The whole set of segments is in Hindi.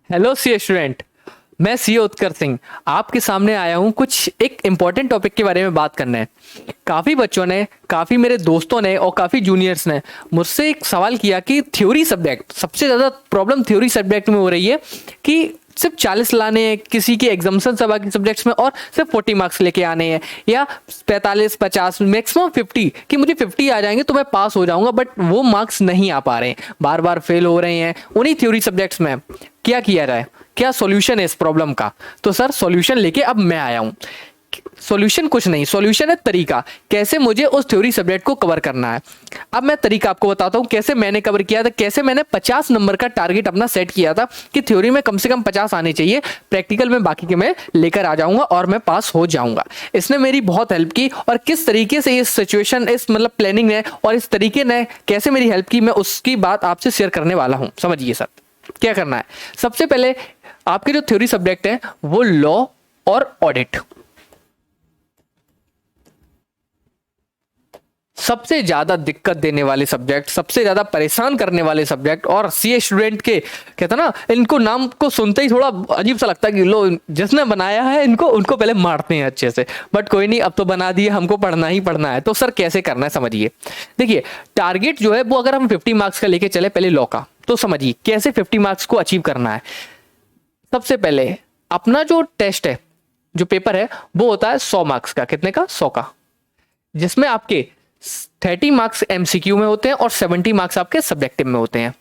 हेलो सी स्टूडेंट, मैं सी उत्कर सिंह आपके सामने आया हूं कुछ एक इम्पॉर्टेंट टॉपिक के बारे में बात करना है। काफ़ी बच्चों ने, काफ़ी मेरे दोस्तों ने और काफ़ी जूनियर्स ने मुझसे एक सवाल किया कि थ्योरी सब्जेक्ट, सबसे ज़्यादा प्रॉब्लम थ्योरी सब्जेक्ट में हो रही है कि सिर्फ 40 लाने हैं किसी के एग्जाम्सन सब बाकी सब्जेक्ट्स में और सिर्फ 40 मार्क्स लेके आने हैं, या 45 50 मैक्सिमम 50 कि मुझे 50 आ जाएंगे तो मैं पास हो जाऊंगा, बट वो मार्क्स नहीं आ पा रहे हैं, बार बार फेल हो रहे हैं उन्हीं थ्योरी सब्जेक्ट्स में। क्या किया जाए, क्या सॉल्यूशन है इस प्रॉब्लम का? तो सर सॉल्यूशन लेके अब मैं आया हूं। सॉल्यूशन कुछ नहीं, सॉल्यूशन है तरीका, कैसे मुझे उस थ्योरी सब्जेक्ट को कवर करना है। अब मैं तरीका आपको बताता हूं कैसे मैंने कवर किया था, कैसे मैंने 50 नंबर का टारगेट अपना सेट किया था कि थ्योरी में कम से कम 50 आने चाहिए, प्रैक्टिकल में बाकी के मैं लेकर आ जाऊंगा और मैं पास हो जाऊंगा। इसने मेरी बहुत हेल्प की और किस तरीके से इस सिचुएशन, इस मतलब प्लानिंग ने और इस तरीके ने कैसे मेरी हेल्प की, मैं उसकी बात आपसे शेयर करने वाला हूं। समझिए सर, क्या करना है। सबसे पहले आपके जो थ्योरी सब्जेक्ट है वो लॉ और ऑडिट, सबसे ज्यादा दिक्कत देने वाले सब्जेक्ट, सबसे ज्यादा परेशान करने वाले सब्जेक्ट। और सीए स्टूडेंट के कहते हैं ना, इनको नाम को सुनते ही थोड़ा अजीब सा लगता है कि लो जिसने बनाया है इनको, उनको पहले मारते हैं अच्छे से, बट कोई नहीं, अब तो बना दिए, हमको पढ़ना ही पढ़ना है। तो सर कैसे करना है समझिए। देखिए टारगेट जो है वो अगर हम 50 मार्क्स का लेके चले पहले लॉ का, तो समझिए कैसे 50 मार्क्स को अचीव करना है। सबसे पहले अपना जो टेस्ट है, जो पेपर है, वो होता है 100 मार्क्स का। कितने का? 100 का, जिसमें आपके 30 मार्क्स एमसीक्यू में होते हैं और 70 मार्क्स आपके सब्जेक्टिव में होते हैं।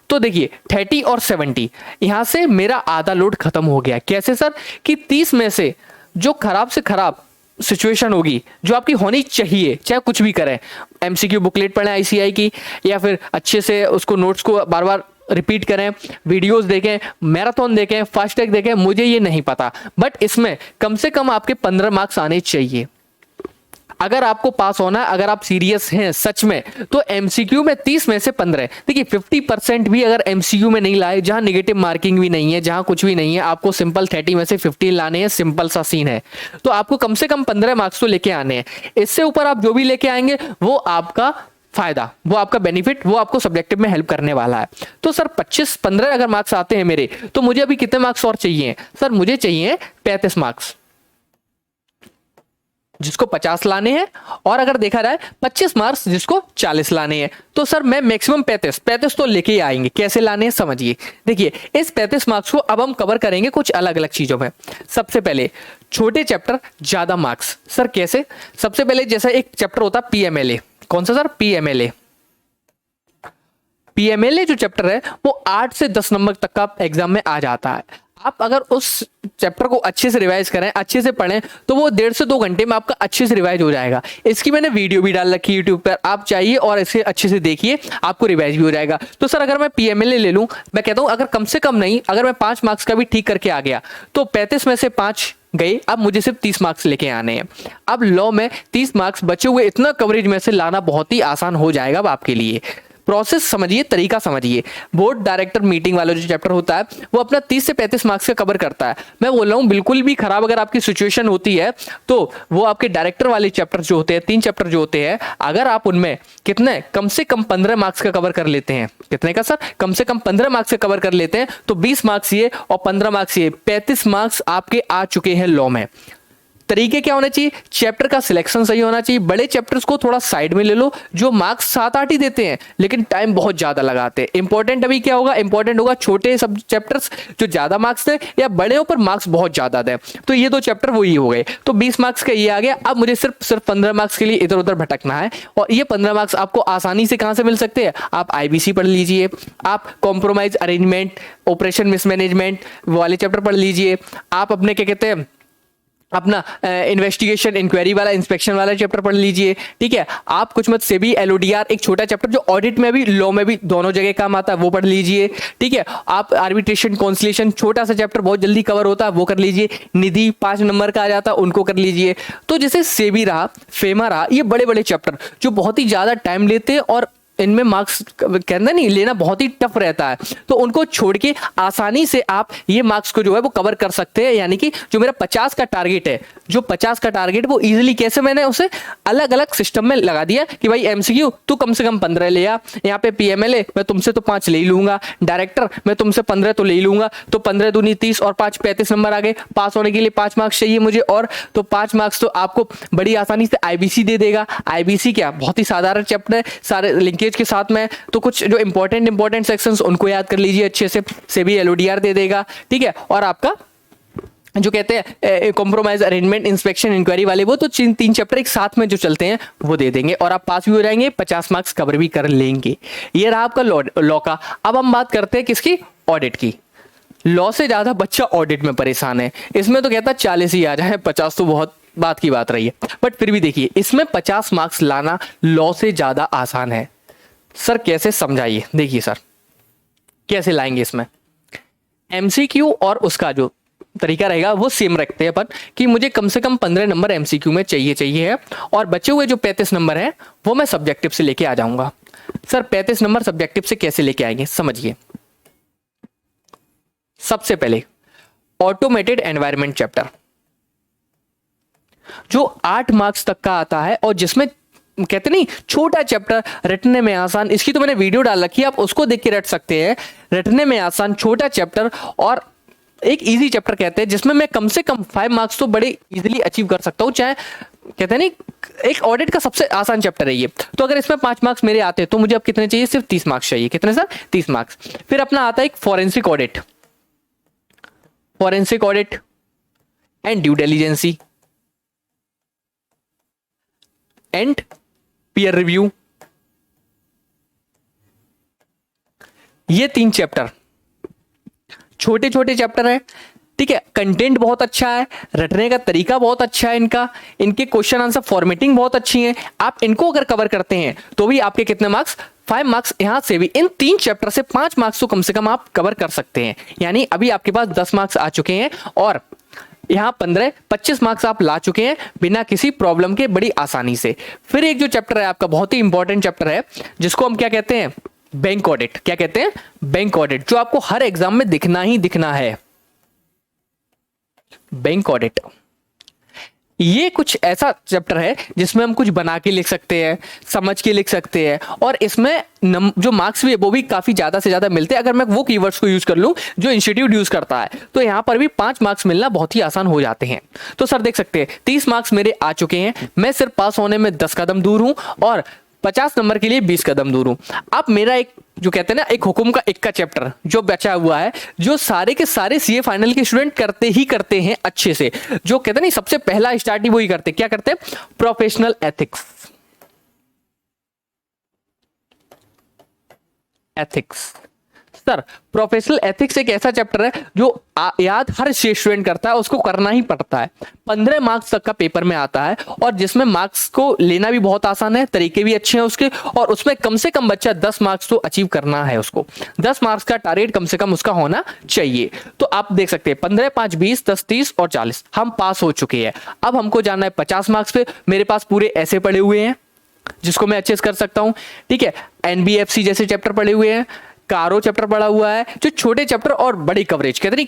तो देखिए 30 और 70, यहां से मेरा आधा लोड खत्म हो गया। कैसे सर? कि 30 में से जो खराब से खराब सिचुएशन होगी जो आपकी होनी चाहिए, चाहे कुछ भी करें, एमसीक्यू बुकलेट पढ़ें आईसीआई की, या फिर अच्छे से उसको नोट्स को बार बार रिपीट करें, वीडियोस देखें, मैराथन देखें, फास्ट ट्रैक देखें, मुझे ये नहीं पता, बट इसमें कम से कम आपके 15 मार्क्स आने चाहिए अगर आपको पास होना है। अगर आप सीरियस हैं सच में, तो एमसीक्यू में 30 में से 15, देखिए 50% भी अगर एमसीक्यू में नहीं लाए, जहां नेगेटिव मार्किंग भी नहीं है, जहां कुछ भी नहीं है, आपको सिंपल 30 में से 15 लाने हैं, सिंपल सा सीन है। तो आपको कम से कम 15 मार्क्स तो लेके आने हैं। इससे ऊपर आप जो भी लेके आएंगे वो आपका फायदा, वो आपका बेनिफिट, वो आपको सब्जेक्टिव में हेल्प करने वाला है। तो सर 25-15 अगर मार्क्स आते हैं मेरे, तो मुझे अभी कितने मार्क्स और चाहिए? सर मुझे चाहिए 35 मार्क्स, जिसको 50 लाने हैं, और अगर देखा जाए 25 मार्क्स जिसको 40 लाने हैं। तो सर मैं मैक्सिमम 35 तो लेके ही आएंगे। कैसे लाने हैं समझिए। देखिए इस 35 मार्क्स को अब हम कवर करेंगे कुछ अलग अलग चीजों में। सबसे पहले छोटे चैप्टर ज्यादा मार्क्स। सर कैसे? सबसे पहले जैसा एक चैप्टर होता है पीएमएलए। कौन सा सर? पीएमएलए। पीएमएलए जो चैप्टर है वो 8 से 10 नंबर तक का एग्जाम में आ जाता है। आप अगर उस चैप्टर को अच्छे से रिवाइज करें, अच्छे से पढ़ें, तो वो 1.5 से 2 घंटे में आपका अच्छे से रिवाइज हो जाएगा। इसकी मैंने वीडियो भी डाल रखी है यूट्यूब पर, आप चाहिए और इसे अच्छे से देखिए, आपको रिवाइज भी हो जाएगा। तो सर अगर मैं पीएमएलए ले लूं, मैं कहता हूं अगर कम से कम नहीं, अगर मैं 5 मार्क्स का भी ठीक करके आ गया, तो 35 में से 5 गए, अब मुझे सिर्फ 30 मार्क्स लेके आने हैं। अब लॉ में 30 मार्क्स बचे हुए, इतना कवरेज में से लाना बहुत ही आसान हो जाएगा अब आपके लिए। प्रोसेस समझिए, तरीका समझिए। बोर्ड डायरेक्टर मीटिंग वाला जो चैप्टर होता है वो अपना 30 से 35 मार्क्स का कवर करता है। मैं बोल रहा हूँ बिल्कुल भी खराब अगर आपकी सिचुएशन होती है, तो वो आपके डायरेक्टर वाले चैप्टर जो होते हैं, 3 चैप्टर जो होते हैं, अगर आप उनमें कितने कम से कम 15 मार्क्स का कवर कर लेते हैं। कितने का सर? कम से कम 15 मार्क्स का कवर कर लेते हैं, तो 20 मार्क्स ये और 15 मार्क्स ये, 35 मार्क्स आपके आ चुके हैं लॉ में। तरीके क्या होने चाहिए? चैप्टर का सिलेक्शन सही होना चाहिए। बड़े चैप्टर्स को थोड़ा साइड में ले लो, जो मार्क्स 7-8 ही देते हैं लेकिन टाइम बहुत ज्यादा लगाते हैं। इंपॉर्टेंट अभी क्या होगा? इंपॉर्टेंट होगा छोटे सब चैप्टर्स जो ज्यादा मार्क्स दें, या बड़े पर मार्क्स बहुत ज्यादा दें। तो ये 2 चैप्टर वो ही हो गए, तो 20 मार्क्स का ये आ गया। अब मुझे सिर्फ 15 मार्क्स के लिए इधर उधर भटकना है, और ये 15 मार्क्स आपको आसानी से कहां से मिल सकते हैं? आप आईबीसी पढ़ लीजिए, आप कॉम्प्रोमाइज अरेंजमेंट, ऑपरेशन मिसमैनेजमेंट वाले चैप्टर पढ़ लीजिए, आप अपने क्या कहते हैं अपना इन्वेस्टिगेशन इंक्वायरी वाला, इंस्पेक्शन वाला चैप्टर पढ़ लीजिए। ठीक है, आप कुछ मत सेबी एलओडीआर, एक छोटा चैप्टर जो ऑडिट में भी लॉ में भी दोनों जगह काम आता है, वो पढ़ लीजिए। ठीक है, आप आर्बिट्रेशन कॉन्सिलिएशन, छोटा सा चैप्टर बहुत जल्दी कवर होता है, वो कर लीजिए। निधि 5 नंबर का आ जाता है, उनको कर लीजिए। तो जैसे सेबी रहा, फेमा रहा, ये बड़े बड़े चैप्टर जो बहुत ही ज्यादा टाइम लेते हैं और इनमें मार्क्स कहना नहीं लेना बहुत ही टफ रहता है, तो उनको छोड़ के आसानी से आप ये मार्क्स को जो है वो कवर कर सकते हैं। यानी कि जो मेरा 50 का टारगेट है, जो 50 का टारगेट वो इजीली कैसे मैंने उसे अलग अलग सिस्टम में लगा दिया कि भाई एमसीक्यू तू कम से कम 15 ले आ, यहाँ पे पीएमएलए मैं तुमसे तो 5 ले ही लूंगा, डायरेक्टर मैं तुमसे 15 तो ले ही लूंगा, तो 15 दूनी 30 और 5 35 नंबर आ गए। पास होने के लिए 5 मार्क्स चाहिए मुझे, और तो 5 मार्क्स तो आपको बड़ी आसानी से आईबीसी दे देगा। आईबीसी क्या बहुत ही साधारण चैप्टर है, सारे लिंकेज के साथ में, तो कुछ जो इंपॉर्टेंट सेक्शंस उनको याद कर लीजिए अच्छे से। सेबी एलओडीआर दे देगा, ठीक है। और आपका जो कहते हैं कॉम्प्रोमाइज अरेंजमेंट इंस्पेक्शन इंक्वायरी वाले, वो तो 3 चैप्टर एक साथ में जो चलते हैं वो दे देंगे और आप पास भी हो जाएंगे, 50 मार्क्स कवर भी कर लेंगे। ये रहा आपका लॉ का। अब हम बात करते हैं किसकी, ऑडिट की। लॉ से ज्यादा बच्चा ऑडिट में परेशान है। इसमें तो कहता 40 ही आ जाए, 50 तो बहुत बात की बात रही है, बट फिर भी देखिए इसमें 50 मार्क्स लाना लॉ से ज्यादा आसान है। सर कैसे, समझाइए। देखिए सर कैसे लाएंगे इसमें, एमसीक्यू और उसका जो तरीका रहेगा वो सेम रखते हैं अपन कि मुझे कम से कम 15 नंबर एमसीक्यू में चाहिए है, और बचे हुए जो 35 नंबर है वो मैं सब्जेक्टिव से लेके आ जाऊंगा। सर 35 नंबर सब्जेक्टिव से कैसे लेके आएंगे, समझिए। सबसे पहले ऑटोमेटेड एनवायरनमेंट चैप्टर जो 8 मार्क्स तक का आता है, और जिसमें कहते नहीं छोटा चैप्टर रटने में आसान, इसकी तो मैंने वीडियो डाल रखी है, आप उसको देख के रट सकते हैं। रटने में आसान छोटा चैप्टर और एक इजी चैप्टर कहते हैं, जिसमें मैं कम से कम 5 मार्क्स तो बड़े इजीली अचीव कर सकता हूं। चाहे कहते हैं नहीं एक ऑडिट का सबसे आसान चैप्टर है ये, तो अगर इसमें 5 मार्क्स मेरे आते हैं तो मुझे अब कितने चाहिए, सिर्फ 30 मार्क्स चाहिए। कितने सर, 30 मार्क्स। फिर अपना आता है एक forensic audit, forensic audit and due diligence and peer review. ये 3 चैप्टर छोटे छोटे चैप्टर है, ठीक है। कंटेंट बहुत अच्छा है, रटने का तरीका बहुत अच्छा है इनका, इनके क्वेश्चन आंसर फॉर्मेटिंग बहुत अच्छी है। आप इनको अगर कवर करते हैं तो भी आपके कितने मार्क्स, 5 मार्क्स यहां से भी इन 3 चैप्टर से 5 मार्क्स तो कम से कम आप कवर कर सकते हैं। यानी अभी आपके पास 10 मार्क्स आ चुके हैं और यहां 25 मार्क्स आप ला चुके हैं बिना किसी प्रॉब्लम के, बड़ी आसानी से। फिर एक जो चैप्टर है आपका बहुत ही इंपॉर्टेंट चैप्टर है, जिसको हम क्या कहते हैं, बैंक ऑडिट। क्या कहते हैं, बैंक ऑडिट, जो आपको हर एग्जाम में दिखना ही दिखना है। बैंक ऑडिट ये कुछ ऐसा चैप्टर है जिसमें हम कुछ बना के लिख सकते हैं, समझ के लिख सकते हैं, और इसमें जो मार्क्स भी है वो भी काफी ज्यादा से ज्यादा मिलते हैं। अगर मैं वो कीवर्ड्स को यूज कर लूं जो इंस्टीट्यूट यूज करता है, तो यहां पर भी 5 मार्क्स मिलना बहुत ही आसान हो जाते हैं। तो सर देख सकते हैं 30 मार्क्स मेरे आ चुके हैं, मैं सिर्फ पास होने में 10 कदम दूर हूं और 50 नंबर के लिए 20 कदम दूर हूं। अब मेरा एक जो कहते हैं ना एक हुकुम का एक का चैप्टर जो बचा हुआ है, जो सारे के सारे सीए फाइनल के स्टूडेंट करते हैं अच्छे से, जो कहते हैं ना सबसे पहला स्टार्ट ही वही करते हैं। क्या करते हैं, professional ethics. Ethics sir, professional ethics एक ऐसा चैप्टर है जो याद हर स्टूडेंट करता है, उसको करना ही पड़ता है। 15 मार्क्स तक का पेपर में आता है और जिसमें मार्क्स को लेना भी बहुत आसान है, तरीके भी अच्छे हैं उसके, और उसमें कम से कम बच्चा 10 मार्क्स तो अचीव करना है उसको। 10 मार्क्स का टारगेट कम से कम उसका होना चाहिए। तो आप देख सकते हैं 15, 5, 20, 10, 30 और 40 हम पास हो चुके हैं। अब हमको जाना है 50 मार्क्स पे। मेरे पास पूरे ऐसे पड़े हुए हैं जिसको मैं अच्छे से कर सकता हूं, ठीक है। एनबीएफसी जैसे चैप्टर पड़े हुए हैं, कारो चैप्टर पड़ा हुआ है, जो छोटे चैप्टर और बड़ी कवरेज कहते नहीं।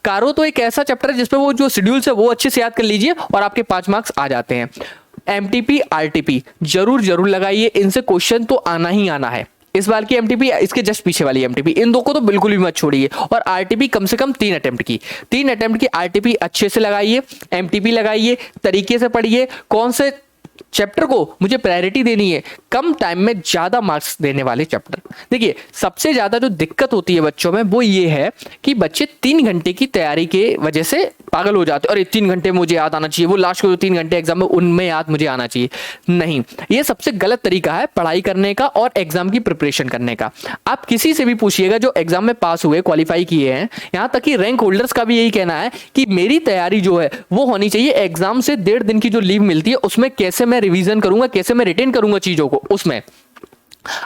कारो तो एक ऐसा चैप्टर है जिसमें वो जो शेड्यूल है वो अच्छे से याद कर लीजिए और आपके 5 मार्क्स आ जाते हैं। एमटीपी आरटीपी जरूर लगाइए, इनसे क्वेश्चन तो आना ही आना है। इस बार की एमटीपी, इसके जस्ट पीछे वाली एमटीपी, इन दो को तो बिल्कुल भी मत छोड़िए। और आरटीपी कम से कम 3 अटेम्प्ट की आरटीपी अच्छे से लगाइए, एमटीपी लगाइए, तरीके से पढ़िए, कौन से चैप्टर को मुझे प्रायोरिटी देनी है, कम टाइम में ज्यादा मार्क्स देने वाले चैप्टर। देखिए सबसे ज्यादा जो दिक्कत होती है बच्चों में वो ये है कि बच्चे 3 घंटे की तैयारी के वजह से पागल हो जाते हैं। और 3 घंटे मुझे याद आना चाहिए, वो लास्ट को जो 3 घंटे एग्जाम में उनमें याद मुझे आना चाहिए। नहीं, ये सबसे गलत तरीका है पढ़ाई करने का और एग्जाम की प्रिपरेशन करने का। आप किसी से भी पूछिएगा जो एग्जाम में पास हुए, क्वालिफाई किए हैं, यहां तक कि रैंक होल्डर्स का भी यही कहना है कि मेरी तैयारी जो है वो होनी चाहिए एग्जाम से 1.5 दिन की जो लीव मिलती है उसमें कैसे मैं रिवीजन करूंगा, कैसे मैं रिटेन करूंगा चीजों को, उसमें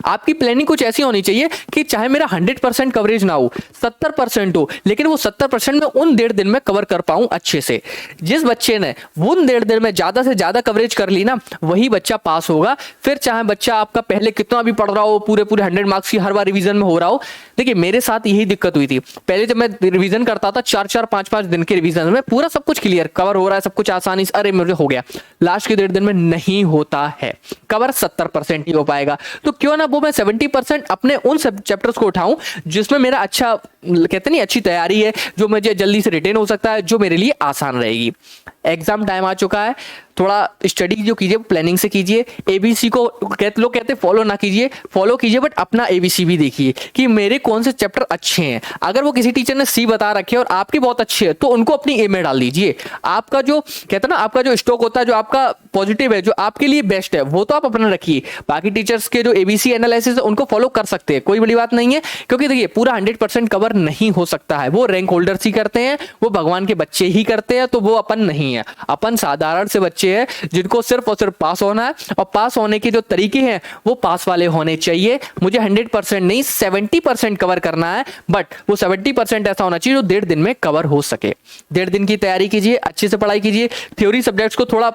आपकी प्लानिंग कुछ ऐसी होनी चाहिए कि चाहे मेरा 100% कवरेज ना हो, 70% हो, लेकिन वो 70% में उन 1.5 दिन में कवर कर पाऊं अच्छे से। जिस बच्चे ने उन 1.5 दिन में ज्यादा से ज्यादा कवरेज कर ली ना, वही बच्चा पास होगा। फिर चाहे बच्चा आपका पहले कितना भी पढ़ रहा हो, पूरे 100 मार्क्स की हर बार रिवीजन में हो रहा हो। देखिए मेरे साथ यही दिक्कत हुई थी। पहले जब मैं रिवीजन करता था 4-4, 5-5 दिन के रिवीजन में पूरा सब कुछ क्लियर कवर हो रहा है, सब कुछ आसानी से, अरे मुझे हो गया। लास्ट के 1.5 दिन में नहीं होता है कवर, 70% ही हो पाएगा। तो क्यों ना वो मैं 70% अपने उन सब चैप्टर्स को उठाऊं जिसमें मेरा अच्छा, कहते नहीं, अच्छी तैयारी है, जो मुझे जल्दी से रिटेन हो सकता है, जो मेरे लिए आसान रहेगी। एग्जाम टाइम आ चुका है, थोड़ा स्टडी जो कीजिए प्लानिंग से कीजिए। एबीसी को लोग कहते फॉलो ना कीजिए, फॉलो कीजिए, बट अपना एबीसी भी देखिए कि मेरे कौन से चैप्टर अच्छे हैं। अगर वो किसी टीचर ने सी बता रखे और आपके बहुत अच्छे हैं तो उनको अपनी ए में डाल दीजिए। आपका जो कहते हैं ना, आपका जो स्टॉक होता है, जो आपका पॉजिटिव है, जो आपके लिए बेस्ट है, वो तो आप अपना रखिए। बाकी टीचर्स के जो एबीसी एनालिसिस है उनको फॉलो कर सकते हैं, कोई बड़ी बात नहीं है। क्योंकि देखिए पूरा 100% कवर नहीं हो सकता है, वो रैंक होल्डर्स ही करते हैं, वो भगवान के बच्चे ही करते हैं, तो वो अपन नहीं है। अपन साधारण से बच्चे हैं जिनको सिर्फ और सिर्फ पास होना है, और पास होने के जो तरीके हैं वो पास वाले होने चाहिए। मुझे 100% नहीं 70% कवर करना है, बट वो 70% ऐसा होना चाहिए जो 1.5 दिन में कवर हो सके। 1.5 दिन की तैयारी कीजिए, अच्छे से पढ़ाई कीजिए। थ्योरी सब्जेक्ट्स को थोड़ा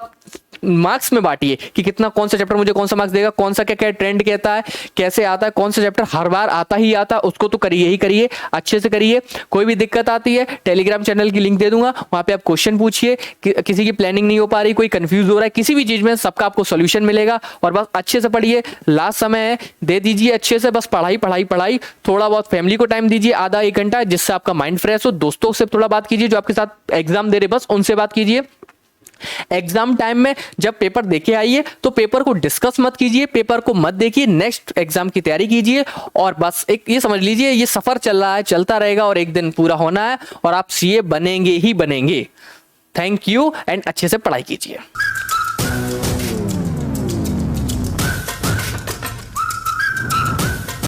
मार्क्स में बांटिए कि कितना, कौन सा चैप्टर मुझे कौन सा मार्क्स देगा, कौन सा क्या क्या ट्रेंड कहता है, कैसे आता है, कौन सा चैप्टर हर बार आता ही आता है, उसको तो करिए ही करिए, अच्छे से करिए। कोई भी दिक्कत आती है टेलीग्राम चैनल की लिंक दे दूंगा, वहां पे आप क्वेश्चन पूछिए। किसी की प्लानिंग नहीं हो पा रही, कोई कंफ्यूज हो रहा है किसी भी चीज में, सबका आपको सोल्यूशन मिलेगा। और बस अच्छे से पढ़िए, लास्ट समय है, दे दीजिए अच्छे से, बस पढ़ाई पढ़ाई पढ़ाई। थोड़ा बहुत फैमिली को टाइम दीजिए, आधा 1 घंटा, जिससे आपका माइंड फ्रेश हो। दोस्तों से थोड़ा बात कीजिए जो आपके साथ एग्जाम दे रहे, बस उनसे बात कीजिए। एग्जाम टाइम में जब पेपर देके आइए तो पेपर को डिस्कस मत कीजिए, पेपर को मत देखिए, नेक्स्ट एग्जाम की तैयारी कीजिए। और बस एक ये समझ लीजिए, ये सफर चल रहा है, चलता रहेगा, और एक दिन पूरा होना है और आप सीए बनेंगे ही बनेंगे। थैंक यू, एंड अच्छे से पढ़ाई कीजिए।